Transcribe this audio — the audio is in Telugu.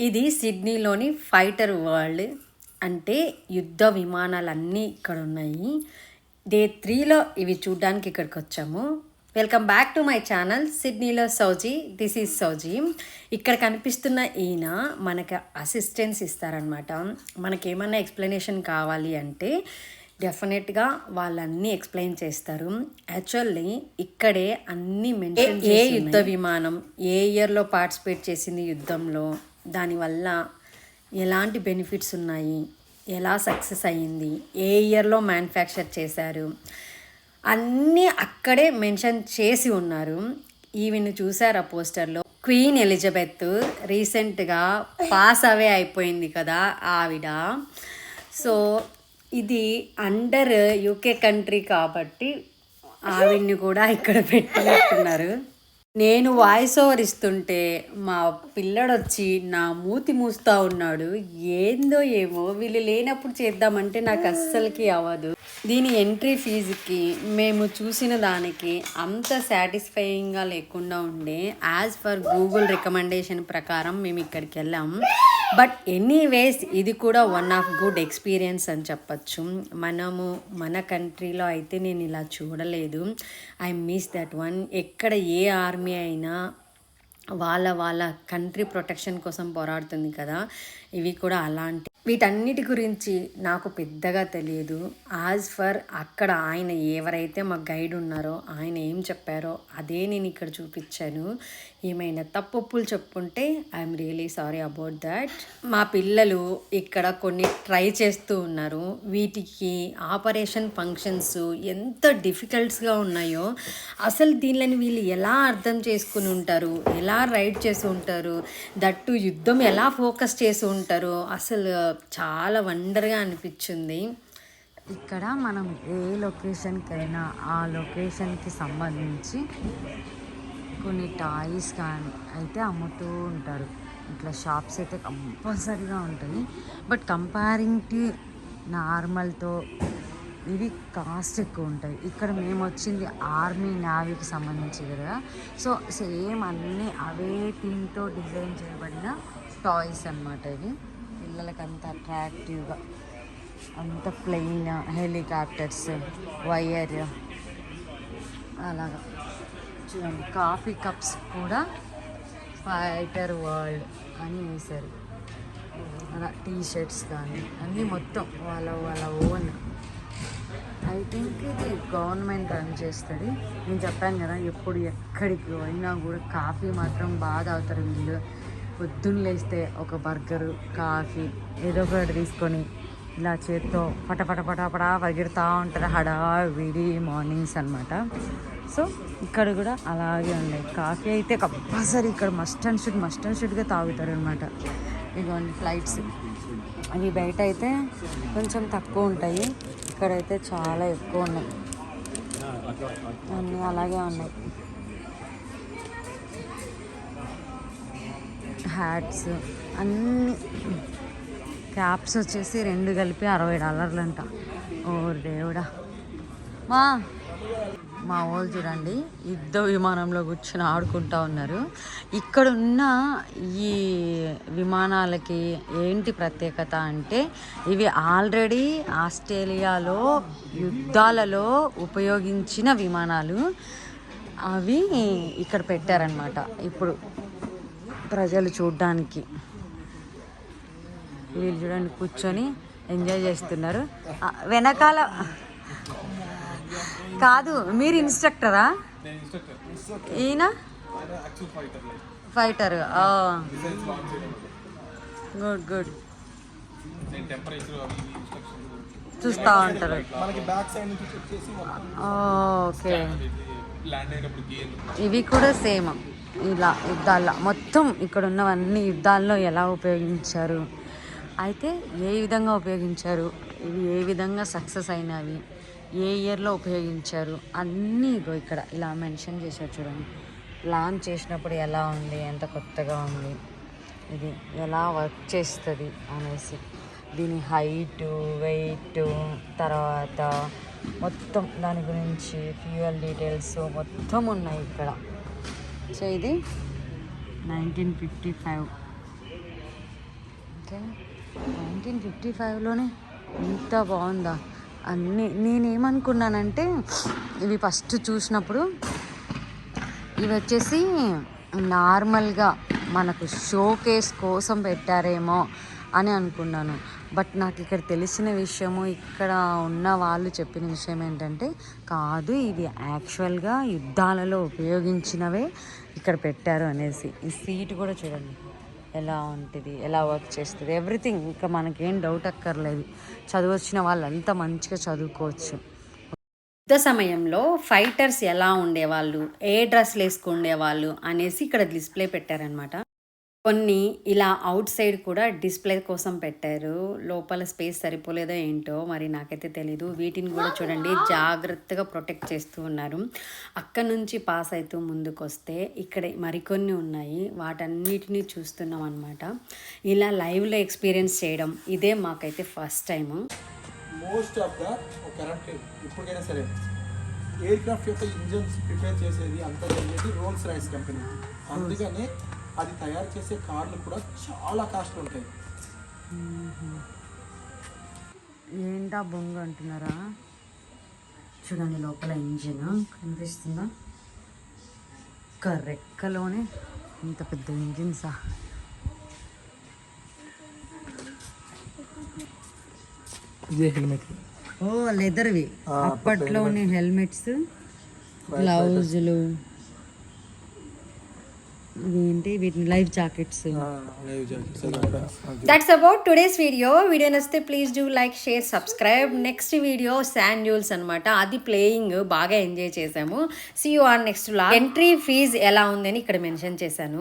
ఇది సిడ్నీలోని ఫైటర్ వరల్డ్. అంటే యుద్ధ విమానాలన్నీ ఇక్కడ ఉన్నాయి. డే 3లో ఇవి చూడ్డానికి ఇక్కడికి వచ్చాము. Welcome back to my channel సిడ్నీలో సౌజీ. దిస్ ఈజ్ సౌజీ. ఇక్కడ కనిపిస్తున్న ఈయన మనకు అసిస్టెన్స్ ఇస్తారనమాట. మనకేమన్నా ఎక్స్ప్లెనేషన్ కావాలి అంటే డెఫినెట్గా వాళ్ళన్నీ ఎక్స్ప్లెయిన్ చేస్తారు. యాక్చువల్లీ ఇక్కడే అన్నీ మెన్షన్ ఏ యుద్ధ విమానం ఏ ఇయర్లో పార్టిసిపేట్ చేసింది యుద్ధంలో, దానివల్ల ఎలాంటి బెనిఫిట్స్ ఉన్నాయి, ఎలా సక్సెస్ అయ్యింది, ఏ ఇయర్లో మ్యానుఫ్యాక్చర్ చేశారు, అన్నీ అక్కడే మెన్షన్ చేసి ఉన్నారు. ఈవిని చూసారా పోస్టర్లో? క్వీన్ ఎలిజబెత్ రీసెంట్గా పాస్ అవే అయిపోయింది కదా ఆవిడ. సో ఇది అండర్ యూకే కంట్రీ కాబట్టి ఆవిడ్ని కూడా ఇక్కడ పెట్టినట్టున్నారు. నేను వాయిస్ ఓవర్ ఇస్తుంటే మా పిల్లడొచ్చి నా మూతి మూస్తూ ఉన్నాడు. ఏందో ఏమో వీళ్ళు లేనప్పుడు చేద్దామంటే నాకు అస్సలకి అవ్వదు. దీని ఎంట్రీ ఫీజుకి మేము చూసిన దానికి అంత సాటిస్ఫైయింగ్గా లేకుండా ఉండే. యాజ్ ఫర్ గూగుల్ రికమెండేషన్ ప్రకారం మేము ఇక్కడికి వెళ్ళాం. బట్ ఎనీవేస్ ఇది కూడా వన్ ఆఫ్ గుడ్ ఎక్స్పీరియన్స్ అని చెప్పచ్చు. మన కంట్రీలో అయితే నేను ఇలా చూడలేదు. I miss that one. ఎక్కడ ఏ ఆర్మీ అయినా వాళ్ళ కంట్రీ ప్రొటెక్షన్ కోసం పోరాడుతుంది కదా, ఇవి కూడా అలాంటి. వీటన్నిటి గురించి నాకు పెద్దగా తెలియదు. యాజ్ ఫర్ అక్కడ ఆయన ఎవరైతే మా గైడ్ ఉన్నారో ఆయన ఏం చెప్పారో అదే నేను ఇక్కడ చూపించాను. ఏమైనా తప్పులు చెప్పుంటే I'm really sorry about that. మా పిల్లలు ఇక్కడ కొన్ని ట్రై చేస్తూ ఉన్నారు. వీటికి ఆపరేషన్ ఫంక్షన్స్ ఎంత డిఫికల్ట్స్గా ఉన్నాయో, అసలు దీనిని వీళ్ళు ఎలా అర్థం చేసుకుని ఉంటారు, ఎలా రైడ్ చేసి ఉంటారు, దట్టు యుద్ధం ఎలా ఫోకస్ చేసి ఉంటారు, అసలు చాలా వండర్గా అనిపించింది. ఇక్కడ మనం ఏ లొకేషన్కైనా ఆ లొకేషన్కి సంబంధించి కొన్ని టాయ్స్ కానీ అయితే అమ్ముతూ ఉంటారు. ఇట్లా షాప్స్ అయితే కంపల్సరీగా ఉంటాయి. బట్ కంపేరింగ్ టు నార్మల్తో ఇవి కాస్ట్ ఎక్కువ ఉంటాయి. ఇక్కడ మేము వచ్చింది ఆర్మీ నేవీకి సంబంధించి కదా, సో సేమ్ అన్నీ అవే థీమ్తో డిజైన్ చేయబడిన టాయ్స్ అన్నమాట. ఇవి పిల్లలకి అంత అట్రాక్టివ్గా, అంత ప్లెయిన్ హెలికాప్టర్స్, వైర్ అలాగా చూడండి. కాఫీ కప్స్ కూడా ఫైటర్ వరల్డ్ అని వేశారు. అలా టీ షర్ట్స్ కానీ అన్నీ మొత్తం వాళ్ళ ఓన్. ఐ థింక్ ఇది గవర్నమెంట్ రన్ చేస్తుంది. నేను చెప్పాను కదా, ఎప్పుడు ఎక్కడికి పోయినా కూడా కాఫీ మాత్రం బాగా తాగుతారు వీళ్ళు. పొద్దున్న లేస్తే ఒక బర్గరు, కాఫీ ఏదో ఒకటి తీసుకొని ఇలా చేత్తో పటపటపటపడా పరిగెడుతూ ఉంటారు. హడావిడి మార్నింగ్స్ అనమాట. సో ఇక్కడ కూడా అలాగే ఉన్నాయి. కాఫీ అయితే కంపల్సరీ ఇక్కడ మస్ట్ అండ్ షుడ్గా తాగుతారు అనమాట. ఇదిగోండి ఫ్లైట్స్. అవి బయట అయితే కొంచెం తక్కువ ఉంటాయి, ఇక్కడైతే చాలా ఎక్కువ ఉన్నాయి. అన్నీ అలాగే ఉన్నాయి. హ్యాట్స్ అన్నీ. క్యాప్స్ వచ్చేసి 2 కలిపి $60 అంట. ఓ దేవుడా. మా వాళ్ళు చూడండి యుద్ధ విమానంలో కూర్చొని ఆడుకుంటూ ఉన్నారు. ఇక్కడ ఉన్న ఈ విమానాలకి ఏంటి ప్రత్యేకత అంటే, ఇవి ఆల్రెడీ ఆస్ట్రేలియాలో యుద్ధాలలో ఉపయోగించిన విమానాలు. అవి ఇక్కడ పెట్టారనమాట ఇప్పుడు ప్రజలు చూడ్డానికి. వీళ్ళు చూడండి కూర్చొని ఎంజాయ్ చేస్తున్నారు. వెనకాల కాదు, మీరు ఇన్స్ట్రక్టరా? ఈయన ఫైటర్. గుడ్. చూస్తూ ఉంటారు. ఓకే. ఇవి కూడా సేమ్ ఇలా యుద్ధాల్లో మొత్తం ఇక్కడ ఉన్నవన్నీ యుద్ధాల్లో ఎలా ఉపయోగించారు, అయితే ఏ విధంగా ఉపయోగించారు, ఇవి ఏ విధంగా సక్సెస్ అయినవి, ఏ ఇయర్లో ఉపయోగించారు అన్నీ ఇక్కడ ఇలా మెన్షన్ చేశారు. చూడండి, లాంచ్ చేసినప్పుడు ఎలా ఉంది, ఎంత కొత్తగా ఉంది, ఇది ఎలా వర్క్ చేస్తుంది అనేసి, దీని హైటు, వెయిట్, తర్వాత మొత్తం దాని గురించి ఫ్యూయల్ డీటెయిల్స్ మొత్తం ఉన్నాయి ఇక్కడ. సో ఇది 1955 ఓకే 1955లోనే ఇంత బాగుందా అన్నీ. నేనేమనుకున్నానంటే ఇవి ఫస్ట్ చూసినప్పుడు ఇవి వచ్చేసి నార్మల్గా మనకు షోకేస్ కోసం పెట్టారేమో అని అనుకున్నాను. బట్ నాకు ఇక్కడ తెలిసిన విషయము, ఇక్కడ ఉన్న వాళ్ళు చెప్పిన విషయం ఏంటంటే కాదు, ఇవి యాక్చువల్గా యుద్ధాలలో ఉపయోగించినవే ఇక్కడ పెట్టారు అనేసి. ఈ సీట్ కూడా చూడండి ఎలా ఉంటుంది, ఎలా వర్క్ చేస్తుంది, ఎవ్రీథింగ్. ఇంకా మనకేం డౌట్ అక్కర్లేదు. చదువు వచ్చిన వాళ్ళంతా మంచిగా చదువుకోవచ్చు. యుద్ధ సమయంలో ఫైటర్స్ ఎలా ఉండేవాళ్ళు, ఏ డ్రెస్లు వేసుకుండేవాళ్ళు అనేసి ఇక్కడ డిస్ప్లే పెట్టారనమాట. కొన్ని ఇలా అవుట్ సైడ్ కూడా డిస్ప్లే కోసం పెట్టారు. లోపల స్పేస్ సరిపోలేదో ఏంటో మరి నాకైతే తెలీదు. వీటిని కూడా చూడండి జాగ్రత్తగా ప్రొటెక్ట్ చేస్తూ ఉన్నారు. అక్కడ నుంచి పాస్ అవుతూ ముందుకు వస్తే ఇక్కడ మరికొన్ని ఉన్నాయి, వాటన్నిటిని చూస్తున్నాం అనమాట. ఇలా లైవ్లో ఎక్స్పీరియన్స్ చేయడం ఇదే మాకైతే first time. Most of the current ఇప్పటికైనా సరే ఎయిర్ క్రాఫ్ట్ యొక్క ఇంజన్స్ ప్రిపేర్ చేసేది అంతా జరిగేది రోల్స్ రాయిస్ కంపెనీ. అందుకనే అది తయారు చేసే కార్లు కూడా చాలా కాస్ట్ ఉంటాయి. ఏంటా బొంగ అంటున్నారా? చూడండి లోపల ఇంజిన్ కనిపిస్తుందా? రెక్కలోనే ఇంత పెద్ద ఇంజిన్సా? ఓ లెదర్వి, అప్పట్లోని హెల్మెట్స్, గ్లౌజులు, ఏంటి వీటిని life jackets. That's about today's video. Video నచ్చితే please do like, share, subscribe. Next video sand duels అనమాట, అది ప్లేయింగ్ బాగా ఎంజాయ్ చేసాము. See you on next vlog. Entry fees ఎలా ఉందని ఇక్కడ మెన్షన్ చేశాను.